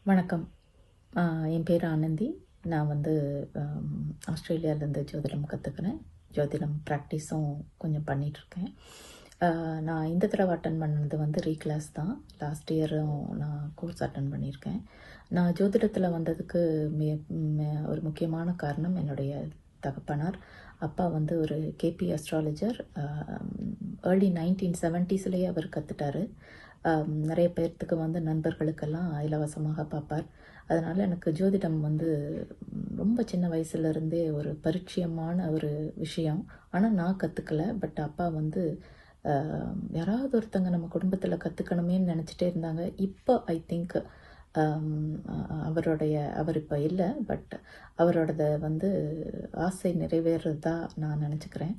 வணக்கம். என் பேர் ஆனந்தி. நான் வந்து ஆஸ்திரேலியாவிலேருந்து ஜோதிடம் கற்றுக்கிறேன். ஜோதிடம் ப்ராக்டிஸும் கொஞ்சம் பண்ணிகிட்ருக்கேன். நான் இந்த தடவை அட்டன் பண்ணது வந்து ரீக்ளாஸ் தான். லாஸ்ட் இயரும் நான் கோர்ஸ் அட்டன் பண்ணியிருக்கேன். நான் ஜோதிடத்தில் வந்ததுக்கு ஒரு முக்கியமான காரணம் என்னுடைய தகப்பனார். அப்பா வந்து ஒரு கேபி அஸ்ட்ராலஜர். ஏர்லி 1970s அவர் கற்றுட்டாரு. நிறைய பேர்த்துக்கு வந்து நண்பர்களுக்கெல்லாம் இலவசமாக பார்ப்பார். அதனால் எனக்கு ஜோதிடம் வந்து ரொம்ப சின்ன வயசுலேருந்தே ஒரு பரிச்சயமான ஒரு விஷயம். ஆனால் நான் கற்றுக்கல. பட் அப்பா வந்து யாராவது ஒருத்தங்க நம்ம குடும்பத்தில் கற்றுக்கணுமேன்னு நினச்சிட்டே இருந்தாங்க. இப்போ ஐ திங்க் அவர் இப்போ இல்லை, பட் அவரோடத வந்து ஆசை நிறைவேறதா நான் நினச்சிக்கிறேன்.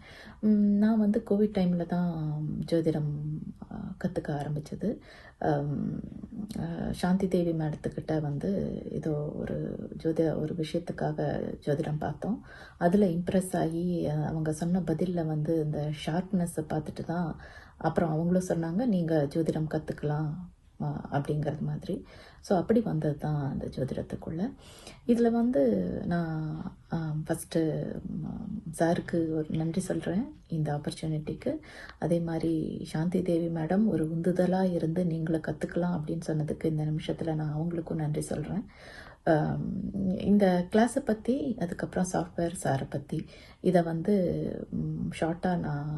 நான் வந்து கோவிட் டைமில் தான் ஜோதிடம் கற்றுக்க ஆரம்பித்தது. சாந்தி தேவி மேடத்துக்கிட்ட வந்து ஏதோ ஒரு விஷயத்துக்காக ஜோதிடம் பார்த்தோம். அதில் இம்ப்ரெஸ் ஆகி அவங்க சொன்ன பதிலில் வந்து இந்த ஷார்ப்னஸை பார்த்துட்டு தான் அப்புறம் அவங்களும் சொன்னாங்க, நீங்கள் ஜோதிடம் கற்றுக்கலாம் அப்படிங்கிறது மாதிரி. ஸோ அப்படி வந்தது தான் அந்த ஜோதிடத்துக்குள்ளே. இதில் வந்து நான் ஃபஸ்ட்டு சாருக்கு ஒரு நன்றி சொல்கிறேன் இந்த ஆப்பர்ச்சுனிட்டிக்கு. அதே மாதிரி சாந்தி தேவி மேடம் ஒரு உந்துதலாக இருந்து நீங்களும் கற்றுக்கலாம் அப்படின்னு சொன்னதுக்கு இந்த நிமிஷத்தில் நான் அவங்களுக்கும் நன்றி சொல்கிறேன். இந்த கிளாஸை பற்றி, அதுக்கப்புறம் சாஃப்ட்வேர் சாரை பற்றி இதை வந்து ஷார்ட்டாக நான்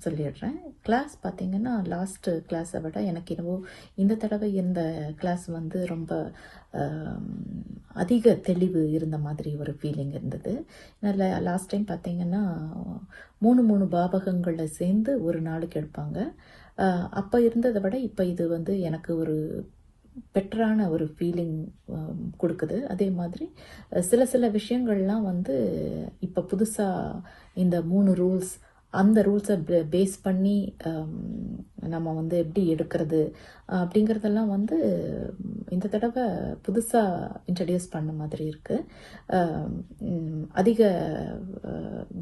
சொல்லிடுறேன். கிளாஸ் பார்த்திங்கன்னா லாஸ்ட்டு கிளாஸை விட எனக்கு என்னவோ இந்த தடவை இந்த கிளாஸ் வந்து ரொம்ப அதிக தெளிவு இருந்த மாதிரி ஒரு ஃபீலிங் இருந்தது. லாஸ்ட் டைம் பார்த்திங்கன்னா 3 பாவகங்களை சேர்ந்து ஒரு நாளுக்கு எடுப்பாங்க. அப்போ இருந்ததை விட இப்போ இது வந்து எனக்கு ஒரு பெட்டரான ஒரு ஃபீலிங் கொடுக்குது. அதே மாதிரி சில விஷயங்கள்லாம் வந்து இப்போ புதுசாக இந்த 3 ரூல்ஸ், அந்த ரூல்ஸை பேஸ் பண்ணி நம்ம வந்து எப்படி எடுக்கிறது அப்படிங்கிறதெல்லாம் வந்து இந்த தடவை புதுசாக இன்ட்ரடியூஸ் பண்ண மாதிரி இருக்குது. அதிக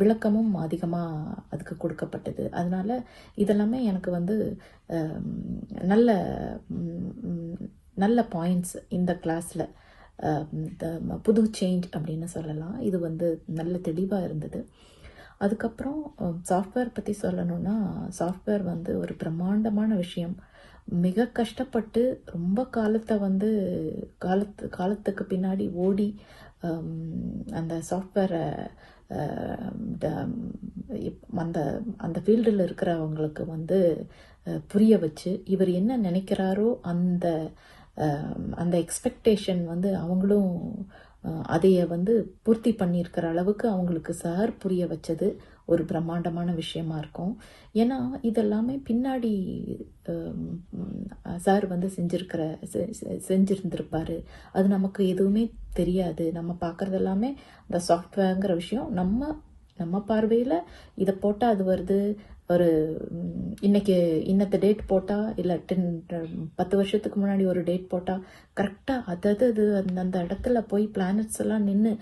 விளக்கமும் அதிகமாக அதுக்கு கொடுக்கப்பட்டது. அதனால் இதெல்லாமே எனக்கு வந்து நல்ல பாயிண்ட்ஸ் இந்த கிளாஸில் புது சேஞ்ச் அப்படின்னு சொல்லலாம். இது வந்து நல்ல தெளிவாக இருந்தது. அதுக்கப்புறம் சாஃப்ட்வேர் பற்றி சொல்லணுன்னா, சாஃப்ட்வேர் வந்து ஒரு பிரம்மாண்டமான விஷயம். மிக கஷ்டப்பட்டு ரொம்ப காலத்துக்கு பின்னாடி ஓடி அந்த சாஃப்ட்வேரை அந்த ஃபீல்டில் இருக்கிறவங்களுக்கு வந்து புரிய வச்சு இவர் என்ன நினைக்கிறாரோ அந்த எக்ஸ்பெக்டேஷன் வந்து அவங்களும் அதைய வந்து பூர்த்தி பண்ணியிருக்கிற அளவுக்கு அவங்களுக்கு சார் புரிய வச்சது ஒரு பிரம்மாண்டமான விஷயமா இருக்கும். ஏன்னா இதெல்லாமே பின்னாடி சார் வந்து செஞ்சிருந்திருப்பாரு. அது நமக்கு எதுவுமே தெரியாது. நம்ம பார்க்குறது எல்லாமே இந்த சாஃப்ட்வேர்ங்கிற விஷயம் நம்ம பார்வையில் இதை போட்டால் அது வருது, ஒரு இன்னைக்கு இன்னத்த டேட் போட்டால், இல்லை 10 வருஷத்துக்கு முன்னாடி ஒரு டேட் போட்டால் கரெக்டாக அது அந்த இடத்துல போய் பிளானட்ஸ் எல்லாம் நின்று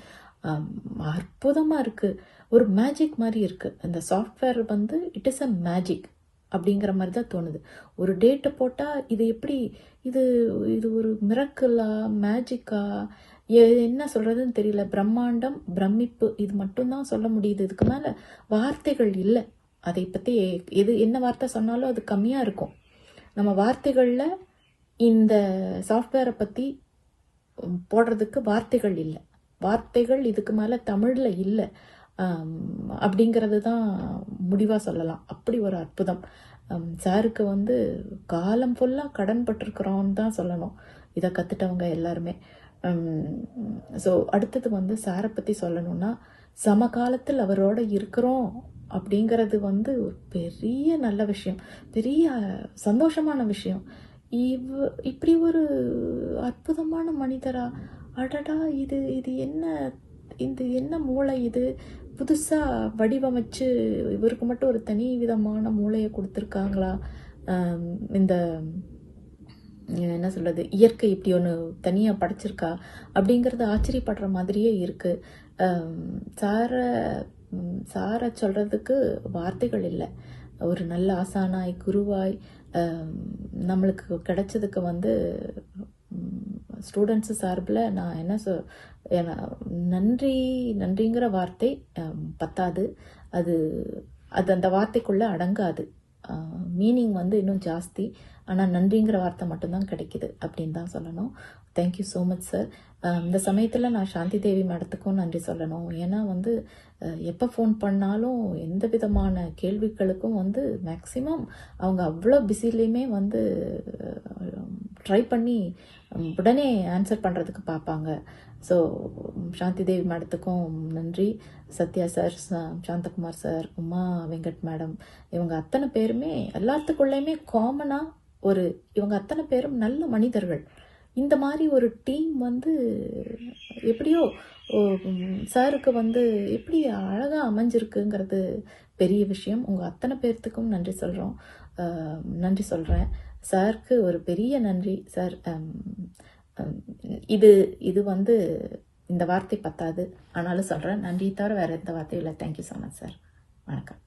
அற்புதமாக இருக்குது. ஒரு மேஜிக் மாதிரி இருக்குது. அந்த சாஃப்ட்வேர் வந்து இட் இஸ் அ மேஜிக் அப்படிங்கிற மாதிரி தான் தோணுது. ஒரு டேட்டை போட்டால் இது எப்படி, இது ஒரு மிரக்கலா மேஜிக்கா என்ன சொல்கிறதுன்னு தெரியல. பிரம்மாண்டம், பிரமிப்பு, இது மட்டும்தான் சொல்ல முடியுது. இதுக்கு மேலே வார்த்தைகள் இல்லை. அதை பற்றி என்ன வார்த்தை சொன்னாலும் அது கம்மியாக இருக்கும். நம்ம வார்த்தைகளில் இந்த சாஃப்ட்வேரை பற்றி போடுறதுக்கு வார்த்தைகள் இல்லை. வார்த்தைகள் இதுக்கு மேலே தமிழில் இல்லை அப்படிங்கிறது தான் முடிவாக சொல்லலாம். அப்படி ஒரு அற்புதம். சாருக்கு வந்து காலம் ஃபுல்லாக கடன் பட்டிருக்கிறோன்னு தான் சொல்லணும், இதை கற்றுட்டவங்க எல்லாருமே. ஸோ அடுத்தது வந்து சாரை பற்றி சொல்லணும்னா, சமகாலத்தில் அவரோட இருக்கிறோம் அப்படிங்கிறது வந்து ஒரு பெரிய நல்ல விஷயம், பெரிய சந்தோஷமான விஷயம். இப்படி ஒரு அற்புதமான மனிதரா, அடடா, இது என்ன மூளை, இது புதுசாக வடிவமைச்சு இவருக்கு மட்டும் ஒரு தனி விதமான மூளையை கொடுத்துருக்காங்களா, இந்த என்ன சொல்கிறது, இயற்கை இப்படி ஒன்று தனியாக படைச்சிருக்கா அப்படிங்கிறது ஆச்சரியப்படுற மாதிரியே இருக்குது. சாரை சொல்கிறதுக்கு வார்த்தைகள் இல்லை. ஒரு நல்ல ஆசானாய், குருவாய் நம்மளுக்கு கிடைச்சதுக்கு வந்து ஸ்டூடெண்ட்ஸு சார்பில் நான் நன்றிங்கிற வார்த்தை பத்தாது. அது அந்த வார்த்தைக்குள்ளே அடங்காது. மீனிங் இன்னும் ஜாஸ்தி. ஆனால் நன்றிங்கிற வார்த்தை மட்டும்தான் கிடைக்குது அப்படின்னு தான் சொல்லணும். Thank you so much sir. இந்த சமயத்தில் நான் சாந்தி தேவி மேடத்துக்கும் நன்றி சொல்லணும். ஏன்னா எப்போ ஃபோன் பண்ணாலும் எந்த விதமான கேள்விகளுக்கும் மேக்ஸிமம் அவங்க அவ்வளோ பிஸிலையுமே ட்ரை பண்ணி உடனே ஆன்சர் பண்ணுறதுக்கு பார்ப்பாங்க. ஸோ சாந்தி தேவி மேடத்துக்கும் நன்றி. Sathya sir, Santhakumar sir, Uma Venkat madam, இவங்க அத்தனை பேருமே எல்லாத்துக்குள்ளேயுமே காமனாக இவங்க அத்தனை பேரும் நல்ல மனிதர்கள். இந்த மாதிரி ஒரு டீம் எப்படியோ சாருக்கு எப்படி அழகாக அமைஞ்சிருக்குங்கிறது பெரிய விஷயம். உங்கள் அத்தனை பேர்த்துக்கும் நன்றி சொல்கிறேன். சாருக்கு ஒரு பெரிய நன்றி சார். இது இந்த வார்த்தை பத்தாது, ஆனாலும் சொல்கிறேன். நன்றி தவிர வேறு எந்த வார்த்தையும் இல்லை. Thank you so much sir. வணக்கம்.